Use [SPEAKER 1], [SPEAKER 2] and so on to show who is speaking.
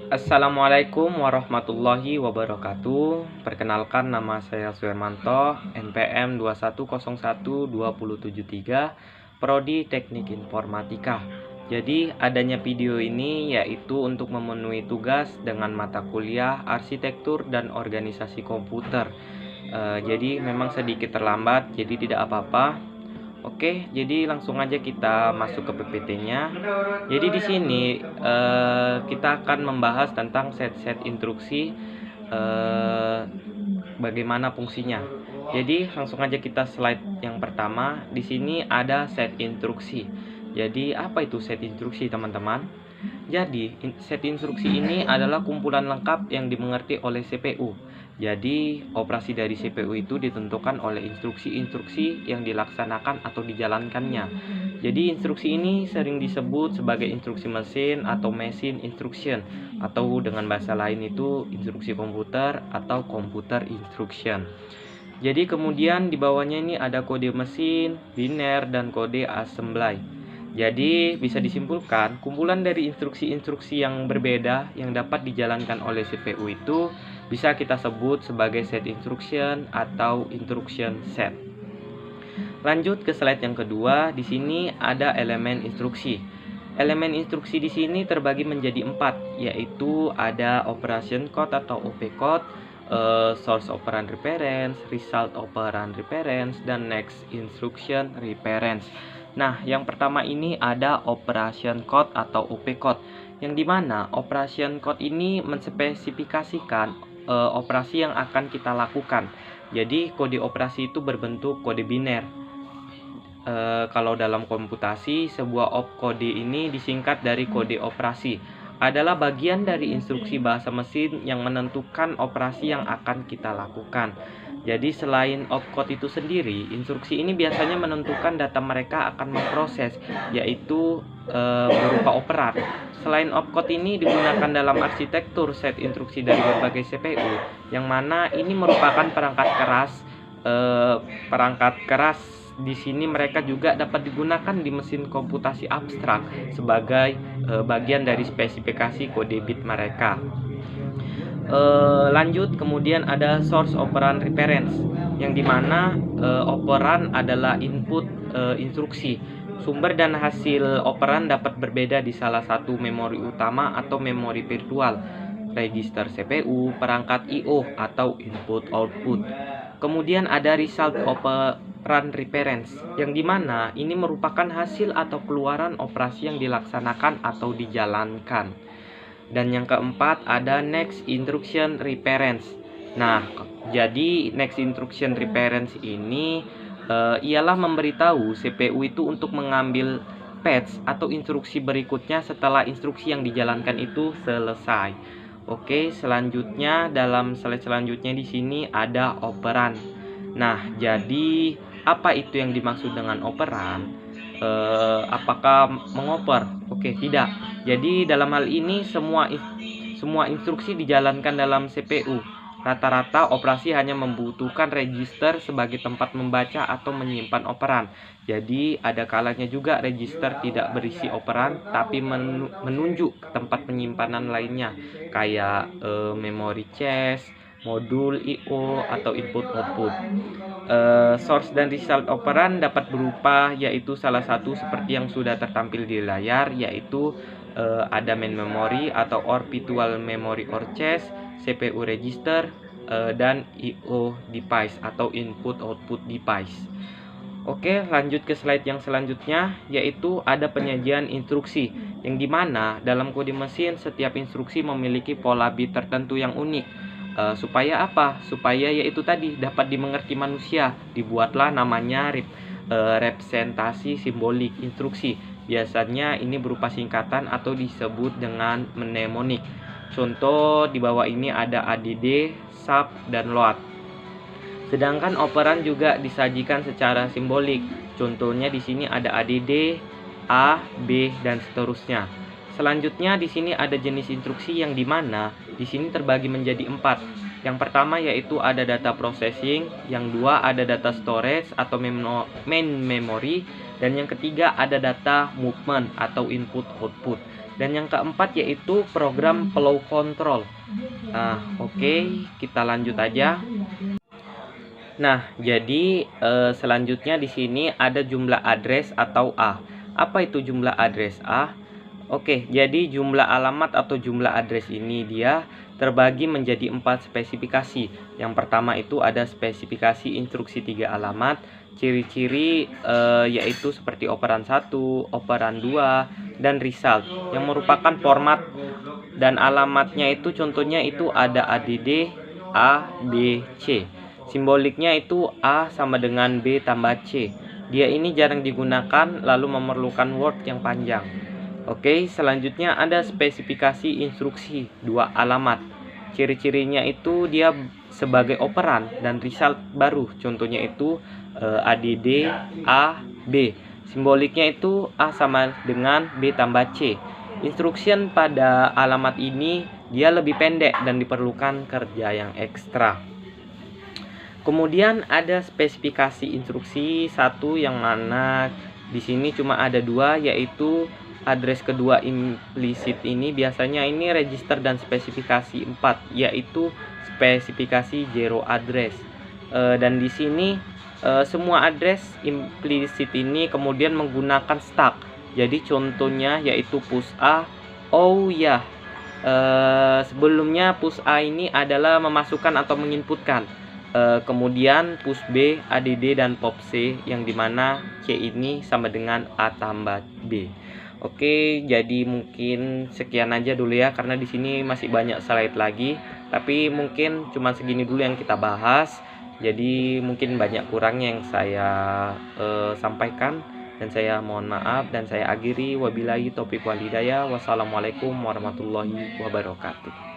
[SPEAKER 1] Assalamualaikum warahmatullahi wabarakatuh. Perkenalkan, nama saya Suhermanto, NPM 21012073, Prodi Teknik Informatika. Jadi adanya video ini yaitu untuk memenuhi tugas dengan mata kuliah Arsitektur dan Organisasi Komputer. Jadi memang sedikit terlambat, jadi tidak apa-apa. Oke, jadi langsung aja kita masuk ke PPT-nya. Jadi di sini kita akan membahas tentang set-set instruksi, bagaimana fungsinya. Jadi langsung aja kita slide yang pertama. Di sini ada set instruksi. Jadi apa itu set instruksi, teman-teman? Jadi set instruksi ini adalah kumpulan lengkap yang dimengerti oleh CPU. Jadi operasi dari CPU itu ditentukan oleh instruksi-instruksi yang dilaksanakan atau dijalankannya. Jadi instruksi ini sering disebut sebagai instruksi mesin atau machine instruction, atau dengan bahasa lain itu instruksi komputer atau computer instruction. Jadi kemudian di bawahnya ini ada kode mesin, biner, dan kode assembly. Jadi bisa disimpulkan kumpulan dari instruksi-instruksi yang berbeda yang dapat dijalankan oleh CPU itu bisa kita sebut sebagai set instruction atau instruction set. Lanjut ke slide yang kedua. Di sini ada elemen instruksi. Elemen instruksi di sini terbagi menjadi 4, yaitu ada operation code atau OP code, source operand reference, result operand reference, dan next instruction reference. Nah, yang pertama ini ada operation code atau OP code, yang dimana operation code ini menspesifikasikan operasi yang akan kita lakukan. Jadi kode operasi itu berbentuk kode biner. Kalau dalam komputasi, sebuah opkode ini disingkat dari kode operasi, adalah bagian dari instruksi bahasa mesin yang menentukan operasi yang akan kita lakukan. Jadi selain opcode itu sendiri, instruksi ini biasanya menentukan data mereka akan memproses, yaitu berupa operan. Selain opcode ini digunakan dalam arsitektur set instruksi dari berbagai CPU, yang mana ini merupakan perangkat keras. Di sini mereka juga dapat digunakan di mesin komputasi abstrak sebagai bagian dari spesifikasi kode bit mereka. Lanjut, kemudian ada source operand reference, yang dimana operan adalah input instruksi. Sumber dan hasil operan dapat berbeda di salah satu memori utama atau memori virtual, register CPU, perangkat I/O, atau input/output. Kemudian ada result operand reference, yang dimana ini merupakan hasil atau keluaran operasi yang dilaksanakan atau dijalankan. Dan yang keempat ada next instruction reference. Nah, jadi next instruction reference ini ialah memberitahu CPU itu untuk mengambil patch atau instruksi berikutnya setelah instruksi yang dijalankan itu selesai. Oke, selanjutnya dalam slide selanjutnya di sini ada operan. Nah, jadi apa itu yang dimaksud dengan operan? Apakah mengoper? Oke, tidak. Jadi dalam hal ini semua instruksi dijalankan dalam CPU. Rata-rata operasi hanya membutuhkan register sebagai tempat membaca atau menyimpan operan. Jadi ada kalanya juga register tidak berisi operan tapi menunjuk ke tempat penyimpanan lainnya, kayak memori cache, modul I/O, atau input/output. Source dan result operan dapat berupa yaitu salah satu seperti yang sudah tertampil di layar, yaitu ada main memory atau virtual memory or cache, CPU register, dan I/O device atau input/output device. Oke, lanjut ke slide yang selanjutnya, yaitu ada penyajian instruksi, yang dimana dalam kode mesin setiap instruksi memiliki pola bit tertentu yang unik. Supaya apa? Supaya yaitu tadi dapat dimengerti manusia. Dibuatlah namanya representasi simbolik instruksi. Biasanya ini berupa singkatan atau disebut dengan mnemonik. Contoh di bawah ini ada ADD, sub, dan load. Sedangkan operan juga disajikan secara simbolik. Contohnya di sini ada ADD, A, B, dan seterusnya. Selanjutnya di sini ada jenis instruksi yang dimana di sini terbagi menjadi 4. Yang pertama yaitu ada data processing, yang dua ada data storage atau main memory, Dan yang ketiga ada data movement atau input output. Dan yang keempat yaitu program flow control. Nah, oke, kita lanjut aja. Nah, jadi selanjutnya di sini ada jumlah address atau A. Apa itu jumlah address A? Oke, jadi jumlah alamat atau jumlah address ini dia terbagi menjadi 4 spesifikasi. Yang pertama itu ada spesifikasi instruksi 3 alamat, ciri-ciri yaitu seperti operan 1, operan 2, dan result yang merupakan format dan alamatnya itu contohnya itu ada ADD, A, B, C. Simboliknya itu A sama dengan B tambah C. Dia ini jarang digunakan lalu memerlukan word yang panjang. Oke, selanjutnya ada spesifikasi instruksi 2 alamat. Ciri-cirinya itu dia sebagai operan dan result baru. Contohnya itu ADD, A, B. Simboliknya itu A sama dengan B tambah C. Instruction pada alamat ini dia lebih pendek dan diperlukan kerja yang ekstra. Kemudian ada spesifikasi instruksi 1 yang mana di sini cuma ada 2, yaitu address kedua implisit ini biasanya ini register dan spesifikasi 4, yaitu spesifikasi zero address. Dan di sini semua address implisit ini kemudian menggunakan stack. Jadi contohnya yaitu push A. Oh ya, sebelumnya push A ini adalah memasukkan atau menginputkan. Kemudian push B, ADD, dan pop C yang dimana C ini sama dengan A tambah B. Oke, jadi mungkin sekian aja dulu ya, karena di sini masih banyak slide lagi, tapi mungkin cuma segini dulu yang kita bahas. Jadi mungkin banyak kurangnya yang saya sampaikan, dan saya mohon maaf dan saya akhiri. Wabillahi taufiq wal hidayah. Wassalamualaikum warahmatullahi wabarakatuh.